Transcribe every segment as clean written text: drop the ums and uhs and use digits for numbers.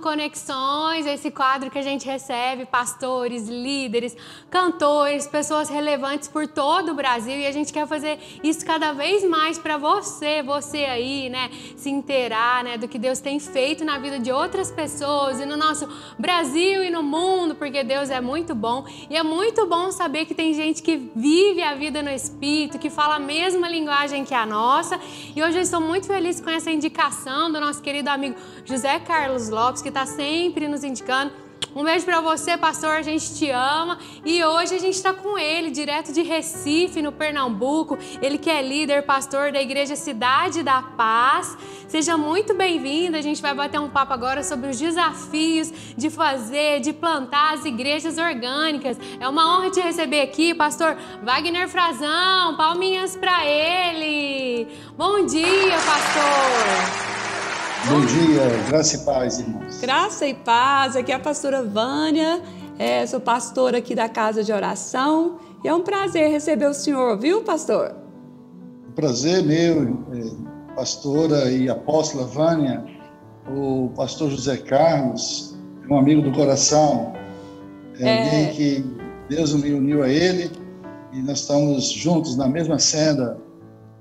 Conexões, esse quadro que a gente recebe pastores, líderes, cantores, pessoas relevantes por todo o Brasil, e a gente quer fazer isso cada vez mais para você aí, né, se inteirar, né, do que Deus tem feito na vida de outras pessoas e no nosso Brasil e no mundo, porque Deus é muito bom, e é muito bom saber que tem gente que vive a vida no Espírito, que fala a mesma linguagem que a nossa, e hoje eu estou muito feliz com essa indicação do nosso querido amigo José Carlos Lopes, que está sempre nos indicando. Um beijo para você, pastor, a gente te ama. E hoje a gente está com ele, direto de Recife, no Pernambuco. Ele que é líder, pastor da Igreja Cidade da Paz. Seja muito bem-vindo. A gente vai bater um papo agora sobre os desafios de fazer, de plantar as igrejas orgânicas. É uma honra te receber aqui, pastor Wagner Frazão. Palminhas para ele. Bom dia, pastor. Bom dia, graça e paz, irmãos. Graça e paz, aqui é a pastora Vânia, sou pastora aqui da Casa de Oração e é um prazer receber o senhor, viu, pastor? Um prazer meu, pastora e apóstola Vânia, o pastor José Carlos, um amigo do coração, alguém que Deus me uniu a ele e nós estamos juntos na mesma senda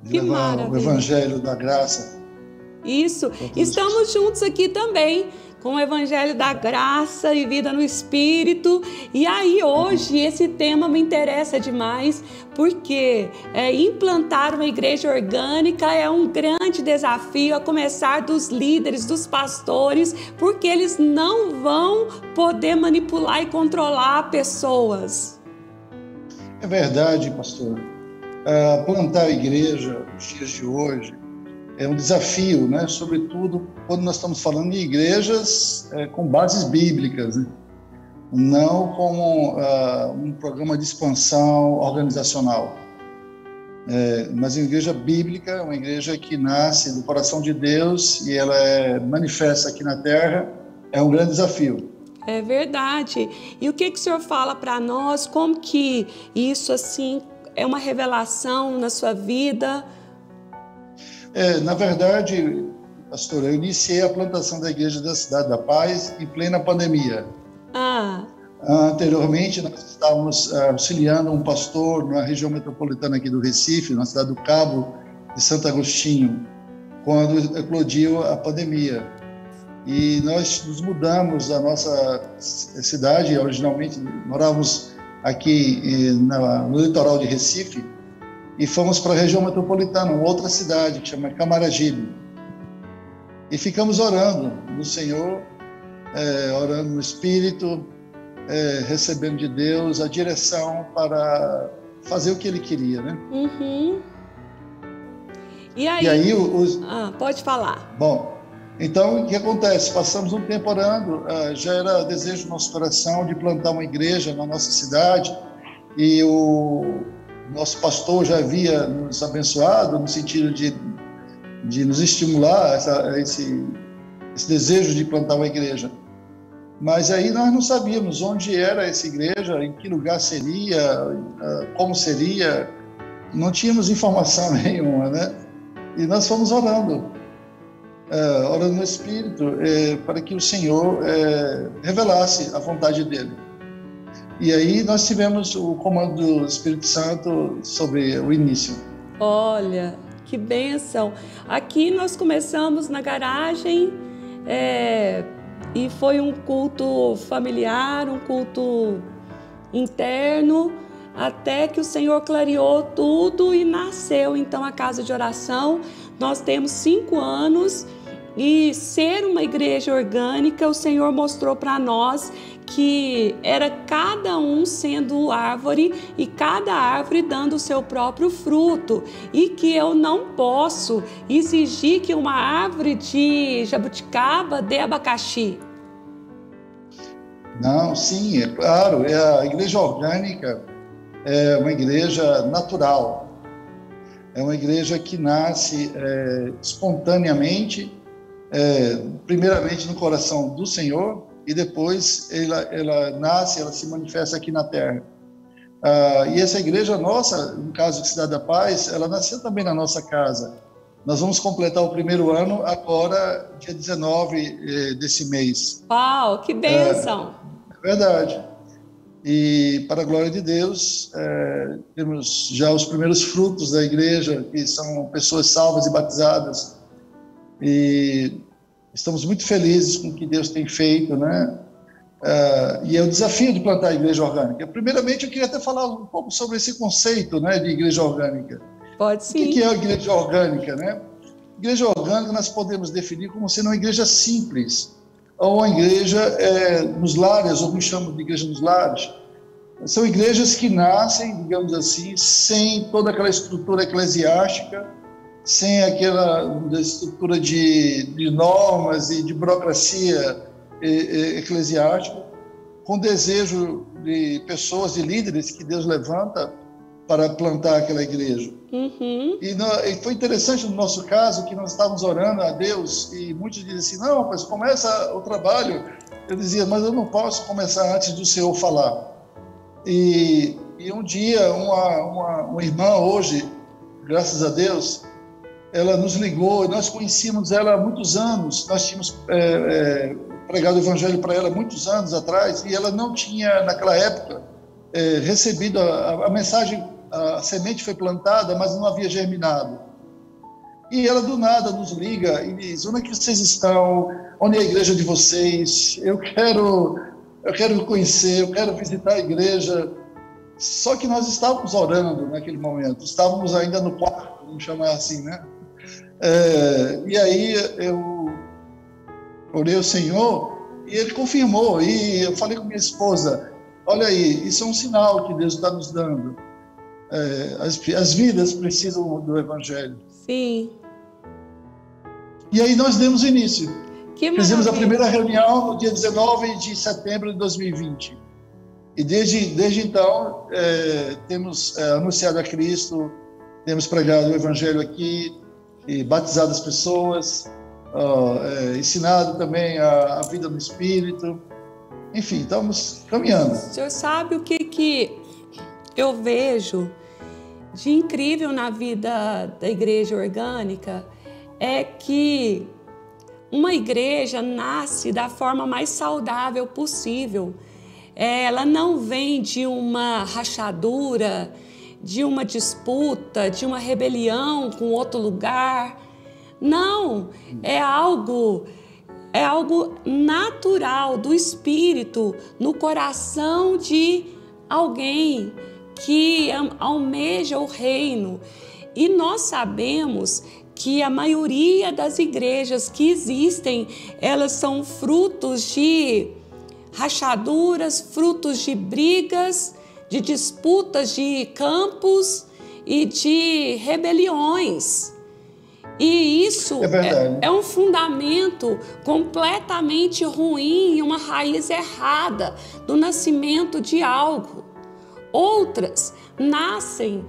de levar o Evangelho da Graça. Isso, estamos juntos aqui também com o Evangelho da Graça e Vida no Espírito. E aí hoje esse tema me interessa demais, porque implantar uma igreja orgânica é um grande desafio, a começar dos líderes, dos pastores, porque eles não vão poder manipular e controlar pessoas. É verdade, pastor. Plantar a igreja nos dias de hoje é um desafio, né? Sobretudo quando nós estamos falando de igrejas com bases bíblicas, né? Não como um programa de expansão organizacional. Mas a igreja bíblica é uma igreja que nasce do coração de Deus e ela é manifesta aqui na terra, é um grande desafio. É verdade. E o que o senhor fala para nós? Como que isso assim é uma revelação na sua vida? Na verdade, pastor, eu iniciei a plantação da Igreja da Cidade da Paz em plena pandemia. Anteriormente, nós estávamos auxiliando um pastor na região metropolitana aqui do Recife, na cidade do Cabo de Santo Agostinho, quando eclodiu a pandemia. E nós nos mudamos da nossa cidade, originalmente morávamos aqui no litoral de Recife, e fomos para a região metropolitana, uma outra cidade que chama Camaragibe. E ficamos orando no Senhor, orando no Espírito, recebendo de Deus a direção para fazer o que Ele queria, né? Uhum. E aí pode falar. Bom, então o que acontece? Passamos um tempo orando, já era desejo do nosso coração de plantar uma igreja na nossa cidade, e o nosso pastor já havia nos abençoado no sentido de nos estimular esse desejo de plantar uma igreja. Mas aí nós não sabíamos onde era essa igreja, em que lugar seria, como seria, não tínhamos informação nenhuma, né? E nós fomos orando no Espírito, para que o Senhor revelasse a vontade dele. E aí nós tivemos o comando do Espírito Santo sobre o início. Olha, que bênção! Aqui nós começamos na garagem e foi um culto familiar, um culto interno, até que o Senhor clareou tudo e nasceu então a Casa de Oração. Nós temos 5 anos e ser uma igreja orgânica, o Senhor mostrou para nós que era cada um sendo árvore e cada árvore dando o seu próprio fruto, e que eu não posso exigir que uma árvore de jabuticaba dê abacaxi. Não, sim, é claro, a igreja orgânica é uma igreja natural, é uma igreja que nasce espontaneamente, primeiramente no coração do Senhor, e depois ela nasce, ela se manifesta aqui na terra. E essa igreja nossa, no caso de Cidade da Paz, ela nasceu também na nossa casa. Nós vamos completar o primeiro ano agora, dia 19 desse mês. Uau, que bênção! É verdade. E, para a glória de Deus, temos já os primeiros frutos da igreja, que são pessoas salvas e batizadas. E estamos muito felizes com o que Deus tem feito, né? E é o desafio de plantar a igreja orgânica. Primeiramente, eu queria até falar um pouco sobre esse conceito, né, de igreja orgânica. Pode sim. O que é a igreja orgânica, né? Igreja orgânica nós podemos definir como sendo uma igreja simples, ou uma igreja nos lares, ou me chamam de igreja nos lares. São igrejas que nascem, digamos assim, sem toda aquela estrutura eclesiástica, sem aquela estrutura de normas e de burocracia eclesiástica, com desejo de pessoas, de líderes que Deus levanta para plantar aquela igreja. Uhum. E foi interessante no nosso caso que nós estávamos orando a Deus e muitos dizem assim, não, mas começa o trabalho. Eu dizia, mas eu não posso começar antes do Senhor falar. E um dia uma irmã hoje, graças a Deus, ela nos ligou, nós conhecíamos ela há muitos anos, nós tínhamos pregado o evangelho para ela muitos anos atrás e ela não tinha naquela época recebido a mensagem. A semente foi plantada, mas não havia germinado. E ela do nada nos liga e diz, onde é que vocês estão? Onde é a igreja de vocês? Eu quero conhecer, eu quero visitar a igreja. Só que nós estávamos orando naquele momento, estávamos ainda no quarto, vamos chamar assim, né? E aí eu orei ao Senhor e Ele confirmou. E eu falei com minha esposa, olha aí, isso é um sinal que Deus está nos dando. As vidas precisam do Evangelho. Sim. E aí nós demos início. Fizemos a maravilha. primeira reunião no dia 19 de setembro de 2020. E desde então temos anunciado a Cristo, temos pregado o Evangelho aqui, e batizado as pessoas, ensinado também a vida no Espírito. Enfim, estamos caminhando. O senhor sabe o que eu vejo de incrível na vida da igreja orgânica? É que uma igreja nasce da forma mais saudável possível. Ela não vem de uma rachadura, de uma disputa, de uma rebelião com outro lugar. Não, é algo natural do Espírito no coração de alguém que almeja o reino. E nós sabemos que a maioria das igrejas que existem, elas são frutos de rachaduras, frutos de brigas, de disputas de campos e de rebeliões. E isso é um fundamento completamente ruim e uma raiz errada do nascimento de algo. Outras nascem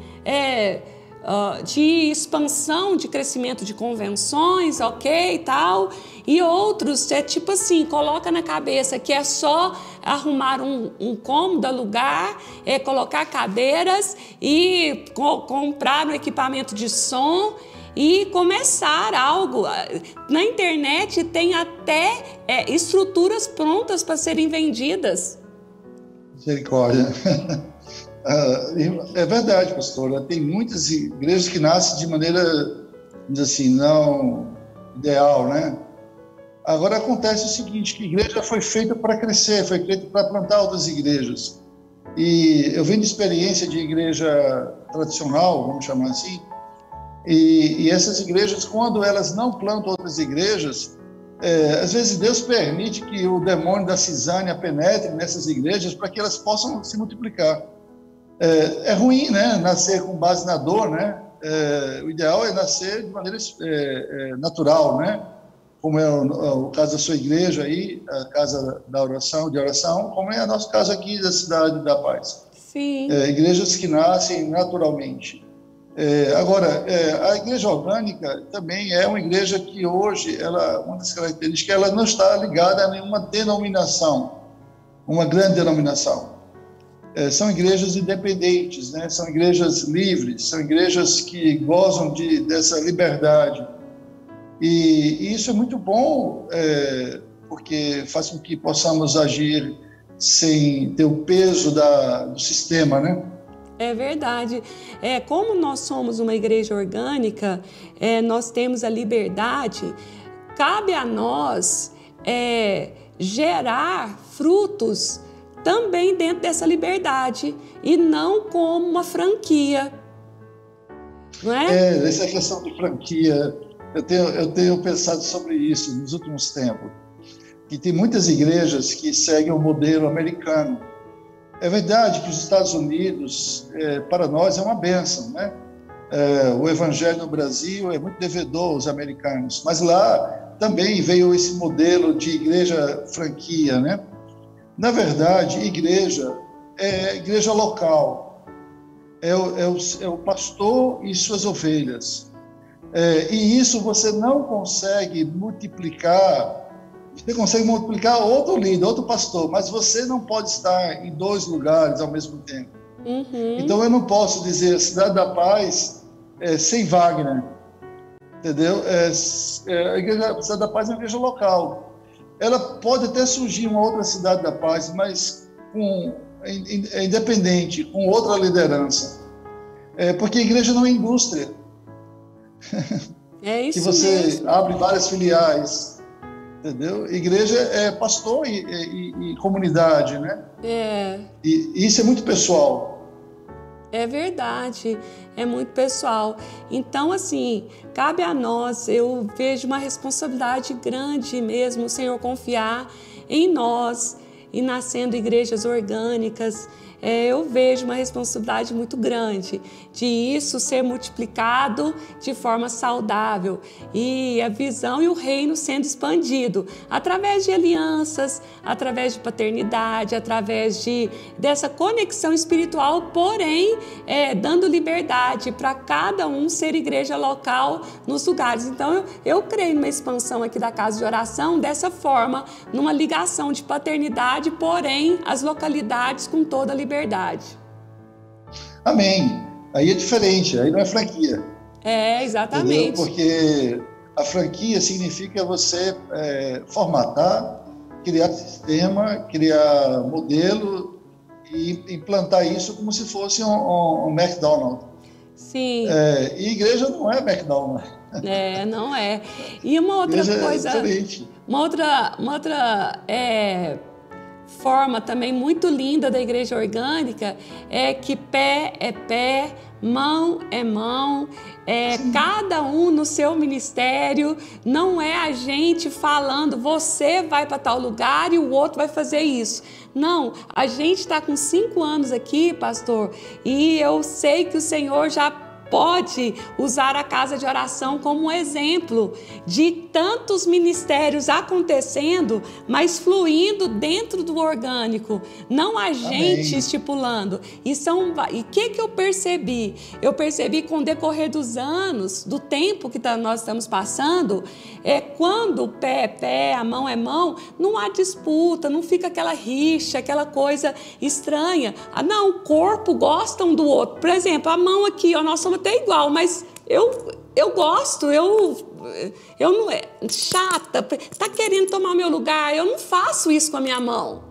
de expansão, de crescimento de convenções, ok, tal. E outros tipo assim, coloca na cabeça que é só arrumar um cômodo, alugar, colocar cadeiras e comprar um equipamento de som e começar algo. Na internet tem até estruturas prontas para serem vendidas. Misericórdia. É verdade, pastora. Tem muitas igrejas que nascem de maneira, assim, não ideal, né? Agora acontece o seguinte, que a igreja foi feita para crescer, foi feita para plantar outras igrejas. E eu venho de experiência de igreja tradicional, vamos chamar assim, e essas igrejas, quando elas não plantam outras igrejas, às vezes Deus permite que o demônio da cisânia penetre nessas igrejas para que elas possam se multiplicar. É ruim, né, nascer com base na dor, né? O ideal é nascer de maneira natural, né? Como é o caso da sua igreja aí, a casa de oração, como é o nosso caso aqui da Cidade da Paz. Sim. Igrejas que nascem naturalmente. Agora, a igreja orgânica também é uma igreja que hoje, uma das características, ela não está ligada a nenhuma denominação, uma grande denominação. são igrejas independentes, né? São igrejas livres, são igrejas que gozam dessa liberdade. E isso é muito bom, porque faz com que possamos agir sem ter o peso do sistema, né? É verdade. Como nós somos uma igreja orgânica, nós temos a liberdade, cabe a nós gerar frutos também dentro dessa liberdade e não como uma franquia, não é? Essa questão de franquia, eu tenho pensado sobre isso nos últimos tempos, que tem muitas igrejas que seguem o modelo americano. É verdade que os Estados Unidos, para nós, é uma bênção, né? O evangelho no Brasil é muito devedor aos americanos, mas lá também veio esse modelo de igreja franquia, né? Na verdade, igreja é igreja local, é o pastor e suas ovelhas. E isso você não consegue multiplicar. Você consegue multiplicar outro líder, outro pastor, mas você não pode estar em 2 lugares ao mesmo tempo. Uhum. Então eu não posso dizer Cidade da Paz sem Wagner, entendeu? A Cidade da Paz é uma igreja local. Ela pode até surgir uma outra Cidade da Paz, mas independente, com outra liderança. Porque a igreja não é indústria. É isso que você mesmo. abre várias filiais. Entendeu? Igreja é pastor e comunidade, né? E isso é muito pessoal. É verdade, é muito pessoal. Então, assim, cabe a nós, eu vejo uma responsabilidade grande mesmo, o Senhor confiar em nós e nascendo igrejas orgânicas. Eu vejo uma responsabilidade muito grande de isso ser multiplicado de forma saudável e a visão e o reino sendo expandido através de alianças, através de paternidade, através dessa conexão espiritual, porém dando liberdade para cada um ser igreja local nos lugares. Então eu creio numa expansão aqui da casa de oração dessa forma, numa ligação de paternidade, porém as localidades com toda a liberdade. Amém. Aí é diferente, aí não é franquia. Exatamente. Entendeu? Porque a franquia significa você formatar, criar sistema, criar modelo e implantar isso como se fosse um McDonald's. Sim. E igreja não é McDonald's. Não é. E uma outra coisa, uma outra forma também muito linda da igreja orgânica é que pé é pé, mão é mão, cada um no seu ministério, não é a gente falando você vai para tal lugar e o outro vai fazer isso. Não, a gente está com 5 anos aqui, pastor, e eu sei que o Senhor já pode usar a casa de oração como um exemplo de tantos ministérios acontecendo, mas fluindo dentro do orgânico, não a gente estipulando. E o que eu percebi? Eu percebi com o decorrer dos anos, do tempo que nós estamos passando, quando o pé é pé, a mão é mão, não há disputa, não fica aquela rixa, aquela coisa estranha. Não, o corpo gosta um do outro. Por exemplo, a mão aqui, nós somos até igual, mas eu gosto, eu não chata, tá querendo tomar meu lugar, eu não faço isso com a minha mão,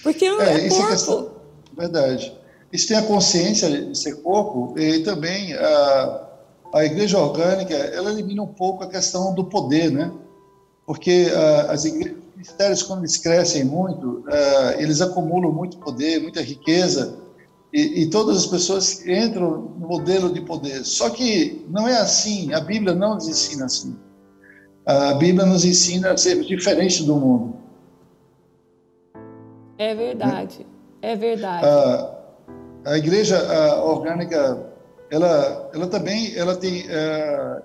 porque isso corpo. É questão, verdade. Isso tem a consciência de ser corpo e também a igreja orgânica, ela elimina um pouco a questão do poder, né? Porque as igrejas, os ministérios, quando eles crescem muito, eles acumulam muito poder, muita riqueza. E todas as pessoas entram no modelo de poder. Só que não é assim, a Bíblia não nos ensina assim. A Bíblia nos ensina a ser diferente do mundo. É verdade, é verdade. A igreja orgânica, ela também tem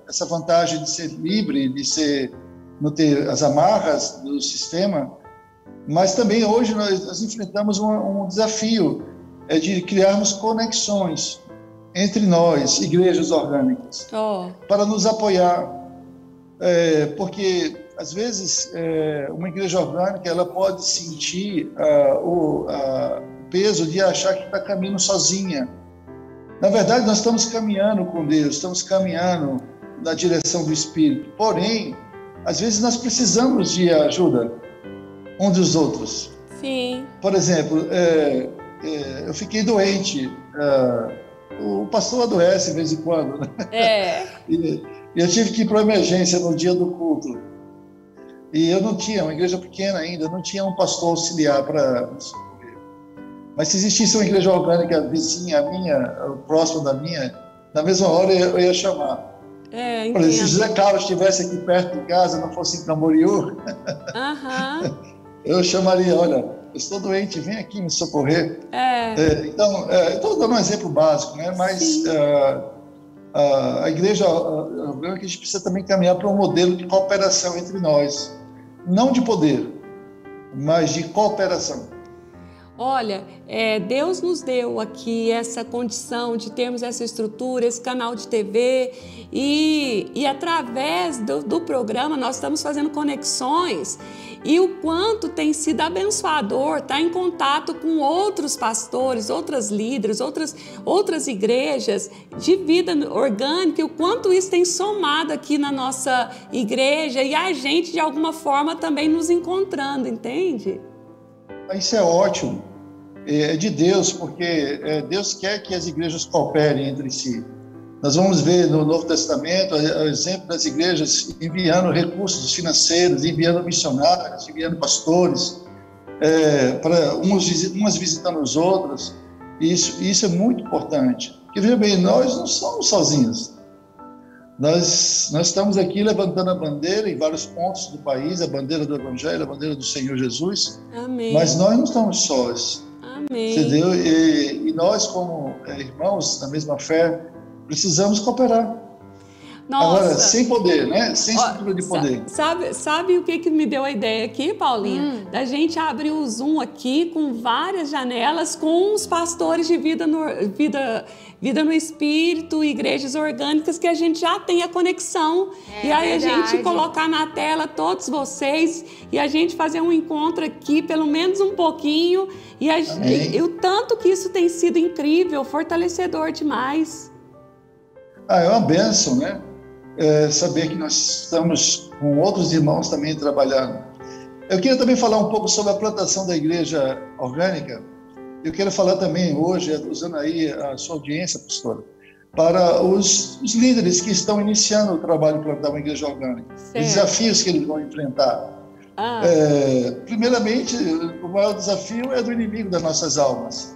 essa vantagem de ser livre, de não ter as amarras do sistema, mas também hoje nós enfrentamos um desafio, de criarmos conexões entre nós, igrejas orgânicas, para nos apoiar. Porque, às vezes, uma igreja orgânica ela pode sentir o peso de achar que está caminhando sozinha. Na verdade, nós estamos caminhando com Deus, estamos caminhando na direção do Espírito. Porém, às vezes nós precisamos de ajuda um dos outros. Sim. Por exemplo, eu fiquei doente. O pastor adoece de vez em quando, né? E eu tive que ir para a emergência no dia do culto. E eu não tinha, uma igreja pequena ainda, não tinha um pastor auxiliar para me socorrer. Mas se existisse uma igreja orgânica vizinha minha, próxima da minha, na mesma hora eu ia chamar. Por exemplo, se José Carlos estivesse aqui perto de casa, não fosse em Camboriú, eu chamaria, olha, eu estou doente, vem aqui me socorrer. Então, estou dando um exemplo básico, né? Mas a igreja orgânica, a gente precisa também caminhar para um modelo de cooperação entre nós. Não de poder, mas de cooperação. Olha, Deus nos deu aqui essa condição de termos essa estrutura, esse canal de TV e através do programa nós estamos fazendo conexões e o quanto tem sido abençoador estar em contato com outros pastores, outras líderes, outras igrejas de vida orgânica e o quanto isso tem somado aqui na nossa igreja e a gente de alguma forma também nos encontrando, entende? Isso é ótimo, é de Deus, porque Deus quer que as igrejas cooperem entre si. Nós vamos ver no Novo Testamento o exemplo das igrejas enviando recursos financeiros, enviando missionários, enviando pastores, para umas visitando os outros. Isso é muito importante. Porque, veja bem, nós não somos sozinhos. Nós estamos aqui levantando a bandeira em vários pontos do país, a bandeira do Evangelho, a bandeira do Senhor Jesus. Amém. Mas nós não estamos sós. Amém. Entendeu? E nós, como irmãos da mesma fé, precisamos cooperar. Nossa. Agora, sem poder, né? Sem estrutura de poder. Sabe o que me deu a ideia aqui, Paulinha? Da gente abrir o Zoom aqui com várias janelas com os pastores de vida no Espírito, igrejas orgânicas, que a gente já tem a conexão. E aí verdade. A gente colocar na tela todos vocês e a gente fazer um encontro aqui, pelo menos um pouquinho. E o tanto que isso tem sido incrível, fortalecedor demais. É uma bênção, né? Saber que nós estamos com outros irmãos também trabalhando. Eu queria também falar um pouco sobre a plantação da igreja orgânica. Eu quero falar também hoje, usando aí a sua audiência, pastora, para os líderes que estão iniciando o trabalho de plantar uma igreja orgânica. Os desafios que eles vão enfrentar. Primeiramente, o maior desafio é do inimigo das nossas almas,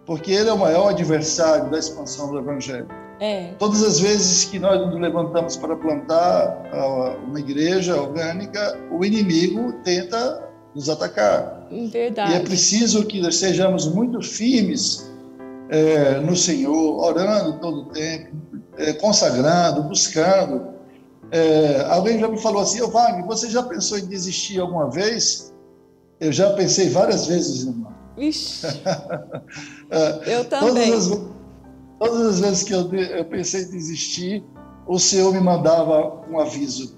porque ele é o maior adversário da expansão do Evangelho. Todas as vezes que nós nos levantamos para plantar uma igreja orgânica, o inimigo tenta nos atacar. Verdade. E é preciso que nós sejamos muito firmes no Senhor, orando todo o tempo, consagrando, buscando. Alguém já me falou assim, Wagner, você já pensou em desistir alguma vez? Eu já pensei várias vezes, irmão. Ixi, eu também. Todas as vezes que eu pensei em desistir, o Senhor me mandava um aviso.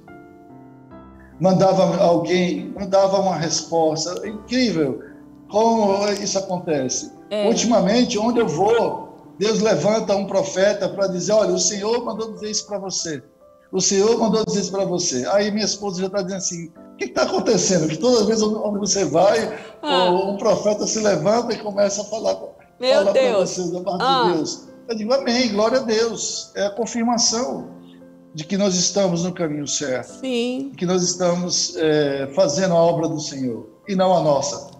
Mandava alguém, mandava uma resposta. É incrível como isso acontece. Ultimamente, onde eu vou, Deus levanta um profeta para dizer, olha, o Senhor mandou dizer isso para você. O Senhor mandou dizer isso para você. Aí minha esposa já está dizendo assim, o que está acontecendo? Que toda vez onde você vai, um profeta se levanta e começa a falar para você da parte de Deus. Eu digo, amém, glória a Deus. É a confirmação de que nós estamos no caminho certo. Sim. Que nós estamos fazendo a obra do Senhor e não a nossa.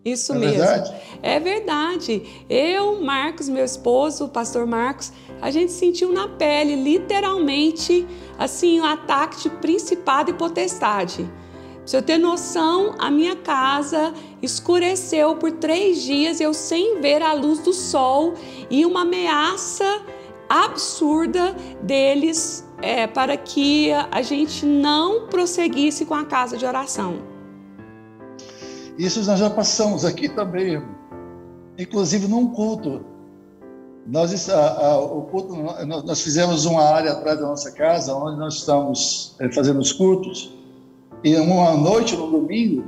Isso mesmo. Verdade? É verdade. Eu, Marcos, meu esposo, o pastor Marcos, a gente sentiu na pele, literalmente, assim, um ataque de principado e potestade. Pra você ter noção, a minha casa escureceu por 3 dias, eu sem ver a luz do sol e uma ameaça absurda deles para que a gente não prosseguisse com a casa de oração. Isso nós já passamos aqui também, inclusive num culto. O culto, nós fizemos uma área atrás da nossa casa, onde nós estamos fazendo os cultos. E uma noite, no domingo,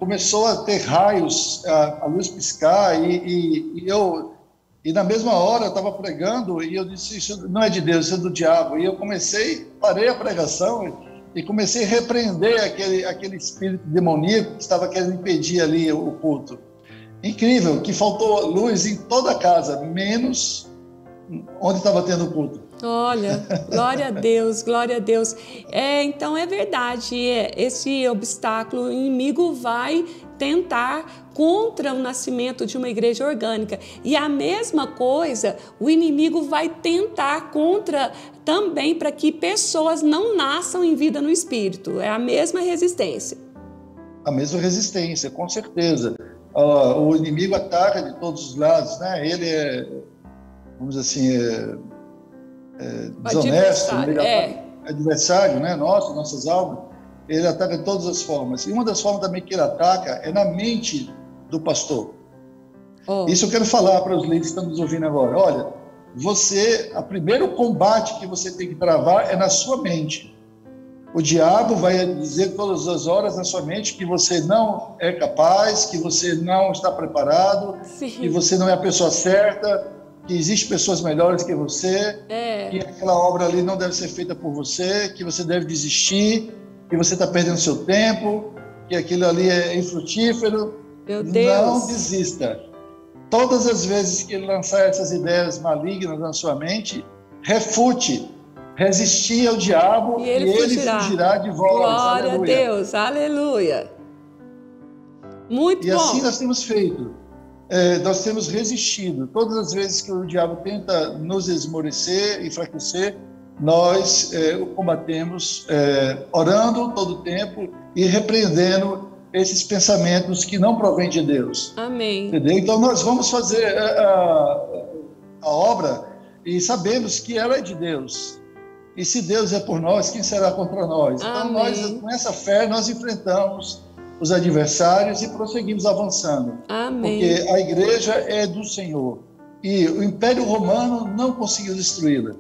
começou a ter raios, a luz piscar, e na mesma hora eu estava pregando e eu disse, isso não é de Deus, isso é do diabo. E eu parei a pregação e comecei a repreender aquele espírito demoníaco que estava querendo impedir ali o culto. Incrível, que faltou luz em toda a casa, menos onde estava tendo o culto. Olha, glória a Deus, glória a Deus. Então é verdade, esse obstáculo, o inimigo vai tentar contra o nascimento de uma igreja orgânica. E a mesma coisa, o inimigo vai tentar contra também para que pessoas não nasçam em vida no Espírito. É a mesma resistência. A mesma resistência, com certeza. O inimigo ataca de todos os lados, né? Ele é, vamos dizer assim, desonesto, adversário, né? Nossas almas. Ele ataca de todas as formas. E uma das formas também que ele ataca é na mente do pastor. Isso eu quero falar para os líderes que estão nos ouvindo agora. Olha, o primeiro combate que você tem que travar é na sua mente. O diabo vai dizer todas as horas na sua mente que você não é capaz, que você não está preparado, que você não é a pessoa certa, que existem pessoas melhores que você, que aquela obra ali não deve ser feita por você, que você deve desistir, que você está perdendo seu tempo, que aquilo ali é infrutífero. Meu Deus. Não desista. Todas as vezes que ele lançar essas ideias malignas na sua mente, refute, resistir ao diabo e ele fugirá de vós. Glória a Deus, aleluia. Muito bom. E assim nós temos feito. Nós temos resistido. Todas as vezes que o diabo tenta nos esmorecer, enfraquecer, nós o combatemos orando todo o tempo e repreendendo esses pensamentos que não provêm de Deus. Amém. Entendeu? Então nós vamos fazer a obra e sabemos que ela é de Deus. E se Deus é por nós, quem será contra nós? Então nós, com essa fé, nós enfrentamos os adversários e prosseguimos avançando. Amém. Porque a igreja é do Senhor. E o Império Romano não conseguiu destruí-la.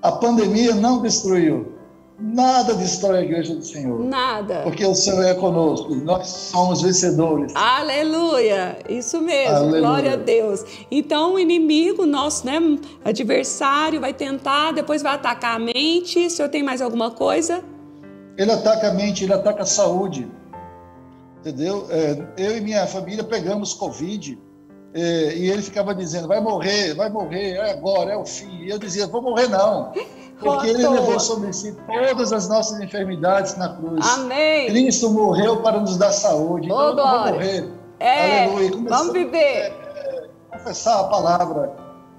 A pandemia não destruiu. Nada destrói a igreja do Senhor. Nada. Porque o Senhor é conosco. Nós somos vencedores. Aleluia. Isso mesmo. Aleluia. Glória a Deus. Então o inimigo, nosso adversário, vai tentar, depois vai atacar a mente. O senhor tem mais alguma coisa? Ele ataca a mente, ele ataca a saúde. Entendeu? Eu e minha família pegamos Covid e ele ficava dizendo, vai morrer, é agora, é o fim. E eu dizia, vou morrer não. Porque ele levou sobre si todas as nossas enfermidades na cruz. Amém. Cristo morreu para nos dar saúde. Então eu não vou morrer. Aleluia. Vamos viver. Confessar a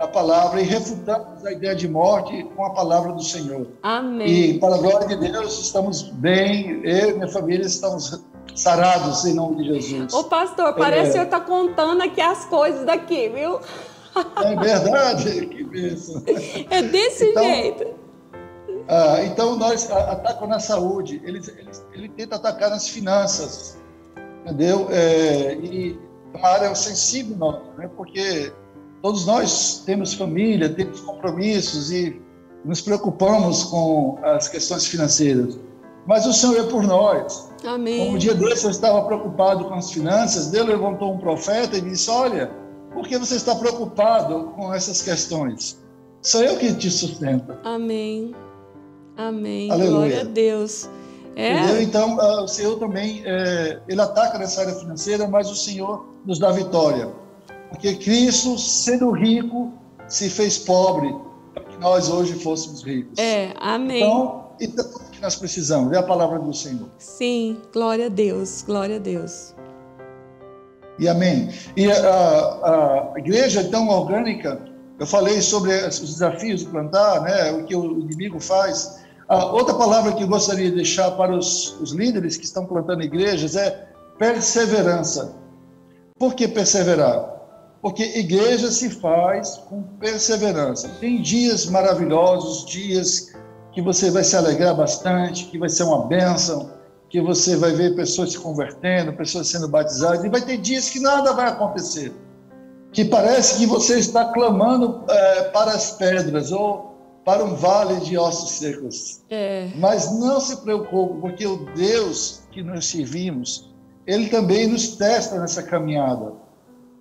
palavra e refutamos a ideia de morte com a palavra do Senhor. Amém. E para a glória de Deus, estamos bem, eu e minha família estamos sarados em nome de Jesus. Ô pastor, parece que o senhor está contando aqui as coisas daqui, viu? É verdade, que bênção. É desse jeito. Então nós atacamos na saúde, ele tenta atacar nas finanças, entendeu? E é uma área sensível nossa, né? Porque todos nós temos família, temos compromissos e nos preocupamos com as questões financeiras. Mas o Senhor é por nós. Amém. Um dia desse eu estava preocupado com as finanças, Deus levantou um profeta e disse, olha, por que você está preocupado com essas questões? Sou eu que te sustento. Amém. Amém. Aleluia. Glória a Deus. Então, o Senhor também, ele ataca nessa área financeira, mas o Senhor nos dá vitória. Porque Cristo, sendo rico, se fez pobre para que nós hoje fôssemos ricos. Amém. Então tudo que nós precisamos é a palavra do Senhor. Sim, glória a Deus, glória a Deus. E amém. E a igreja, então, orgânica, eu falei sobre os desafios de plantar, né, o que o inimigo faz. Outra palavra que eu gostaria de deixar para os líderes que estão plantando igrejas é perseverança. Por que perseverar? Porque igreja se faz com perseverança. Tem dias maravilhosos, dias que você vai se alegrar bastante, que vai ser uma bênção, que você vai ver pessoas se convertendo, pessoas sendo batizadas, e vai ter dias que nada vai acontecer, que parece que você está clamando para as pedras ou para um vale de ossos secos. Mas não se preocupe, porque o Deus que nós servimos, ele também nos testa nessa caminhada.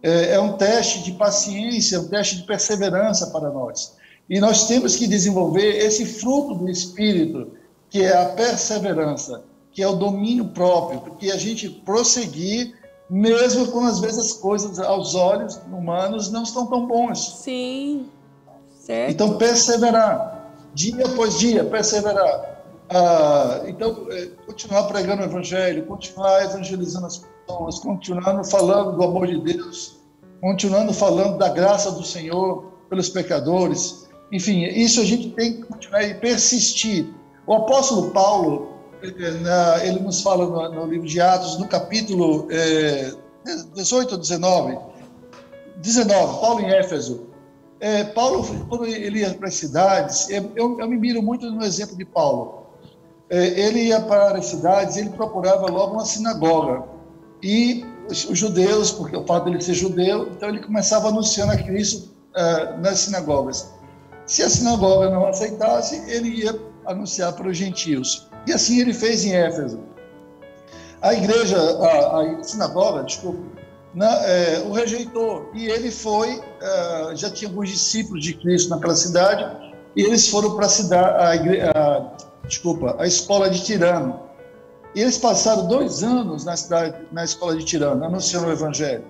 É um teste de paciência, um teste de perseverança para nós. E nós temos que desenvolver esse fruto do Espírito, que é a perseverança, que é o domínio próprio, porque a gente prosseguir, mesmo quando às vezes as coisas aos olhos humanos não estão tão boas. Sim, certo. Então, perseverar, dia após dia, perseverar. Então, continuar pregando o Evangelho, continuar evangelizando as pessoas, continuando falando do amor de Deus, continuando falando da graça do Senhor pelos pecadores. Enfim, isso a gente tem que continuar e persistir. O apóstolo Paulo, ele nos fala no livro de Atos, no capítulo 18 ou 19, Paulo em Éfeso. Paulo, quando ele ia para as cidades, eu me miro muito no exemplo de Paulo. Ele ia para as cidades, ele procurava logo uma sinagoga. E os judeus, porque o fato dele ser judeu, então ele começava anunciando a Cristo nas sinagogas. Se a sinagoga não aceitasse, ele ia anunciar para os gentios. E assim ele fez em Éfeso. A igreja, a sinagoga, o rejeitou. E ele foi, já tinha alguns discípulos de Cristo naquela cidade, e eles foram para a escola de Tirano. E eles passaram 2 anos na escola de Tirano, anunciando o Evangelho.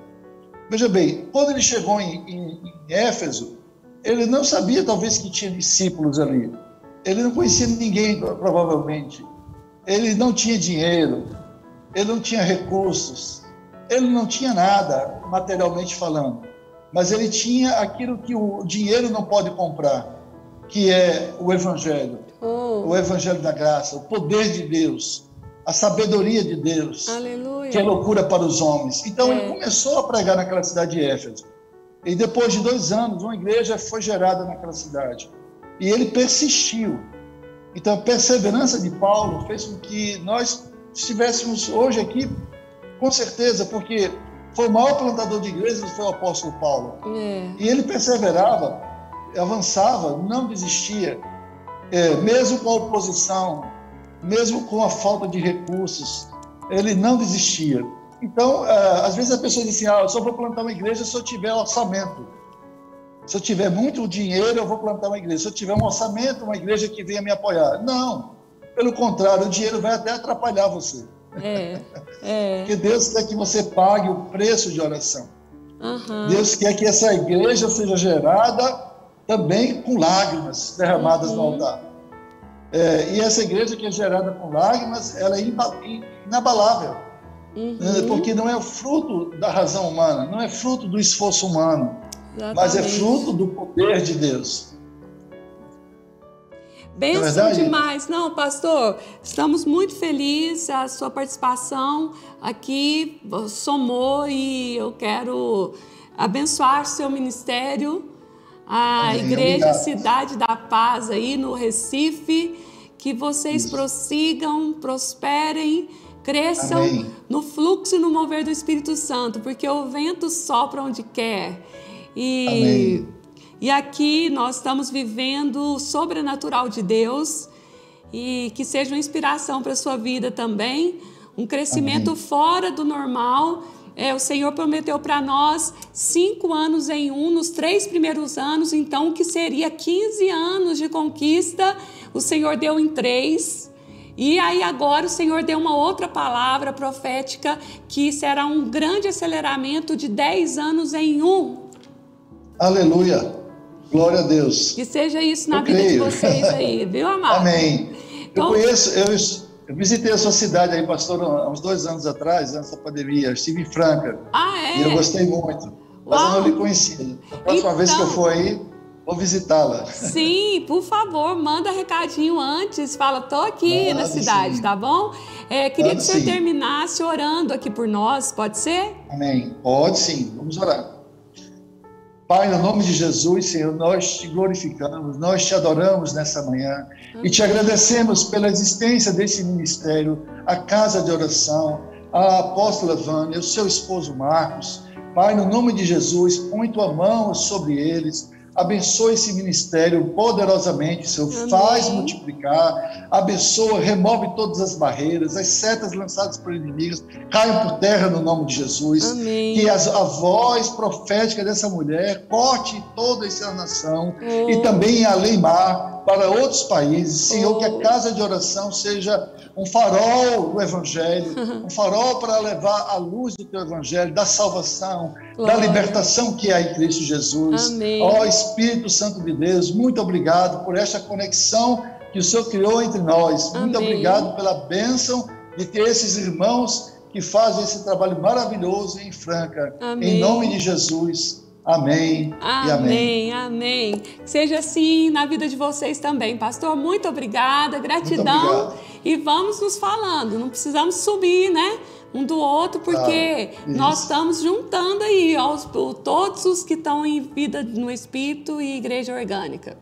Veja bem, quando ele chegou em Éfeso, ele não sabia, talvez, que tinha discípulos ali. Ele não conhecia ninguém, provavelmente. Ele não tinha dinheiro, ele não tinha recursos, ele não tinha nada, materialmente falando. Mas ele tinha aquilo que o dinheiro não pode comprar, que é o Evangelho. O Evangelho da graça, o poder de Deus, a sabedoria de Deus. Aleluia. Que é loucura para os homens. Então ele começou a pregar naquela cidade de Éfeso. E depois de 2 anos, uma igreja foi gerada naquela cidade. E ele persistiu. Então a perseverança de Paulo fez com que nós estivéssemos hoje aqui, com certeza, porque foi o maior plantador de igrejas, foi o apóstolo Paulo. E ele perseverava, avançava, não desistia. Mesmo com a oposição, mesmo com a falta de recursos, ele não desistia. Então, às vezes a pessoa diz assim, eu só vou plantar uma igreja se eu tiver orçamento. Se eu tiver muito dinheiro, eu vou plantar uma igreja. Se eu tiver um orçamento, uma igreja que venha me apoiar. Não, pelo contrário, o dinheiro vai até atrapalhar você. Porque Deus quer que você pague o preço de oração. Deus quer que essa igreja seja gerada também com lágrimas derramadas no altar. E essa igreja que é gerada com lágrimas, ela é inabalável. Porque não é fruto da razão humana, não é fruto do esforço humano, mas é fruto do poder de Deus. Bênção demais. Não, pastor, estamos muito felizes, a sua participação aqui somou e eu quero abençoar seu ministério, a Igreja Cidade da Paz aí no Recife, que vocês prossigam, prosperem, cresçam no fluxo e no mover do Espírito Santo, porque o vento sopra onde quer. E aqui nós estamos vivendo o sobrenatural de Deus e que seja uma inspiração para a sua vida também, um crescimento fora do normal. O Senhor prometeu para nós 5 anos em 1, nos 3 primeiros anos, então o que seria 15 anos de conquista, o Senhor deu em 3. E aí agora o Senhor deu uma outra palavra profética que será um grande aceleramento de 10 anos em 1. Aleluia, glória a Deus. Que seja isso na vida de vocês aí, viu, amado? Amém. Então, eu visitei a sua cidade aí, pastor, há uns 2 anos atrás, antes da pandemia. Eu estive em Franca. E eu gostei muito. Mas eu não lhe conhecia. A próxima vez que eu for aí, vou visitá-la. Sim, por favor, manda recadinho antes. Fala, tô aqui na cidade, tá bom? Queria que você terminasse orando aqui por nós, pode ser? Amém. Pode sim, vamos orar. Pai, no nome de Jesus, Senhor, nós te glorificamos, nós te adoramos nessa manhã e te agradecemos pela existência desse ministério, a casa de oração, a apóstola Vânia, o seu esposo Marcos. Pai, no nome de Jesus, põe tua mão sobre eles, abençoa esse ministério poderosamente, Senhor, faz multiplicar, abençoa, remove todas as barreiras, as setas lançadas por inimigos caiam por terra no nome de Jesus. Amém. Que a voz profética dessa mulher corte toda essa nação e também além mar para outros países. Senhor, que a casa de oração seja um farol do Evangelho, um farol para levar a luz do Teu Evangelho, da salvação, da libertação que há em Cristo Jesus. Amém. Ó Espírito Santo de Deus, muito obrigado por esta conexão que o Senhor criou entre nós. Amém. Muito obrigado pela bênção de ter esses irmãos que fazem esse trabalho maravilhoso em Franca. Amém. Em nome de Jesus. Amém e amém. Amém. Seja assim na vida de vocês também. Pastor, muito obrigada, gratidão. Muito obrigado. E vamos nos falando. Não precisamos subir, né? Um do outro, porque nós estamos juntando aí todos os que estão em vida no Espírito e Igreja Orgânica.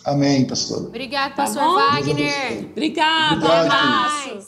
Amém, pastor. Obrigado, Tá pastor bom? Wagner. Obrigada, um Obrigado, abraço.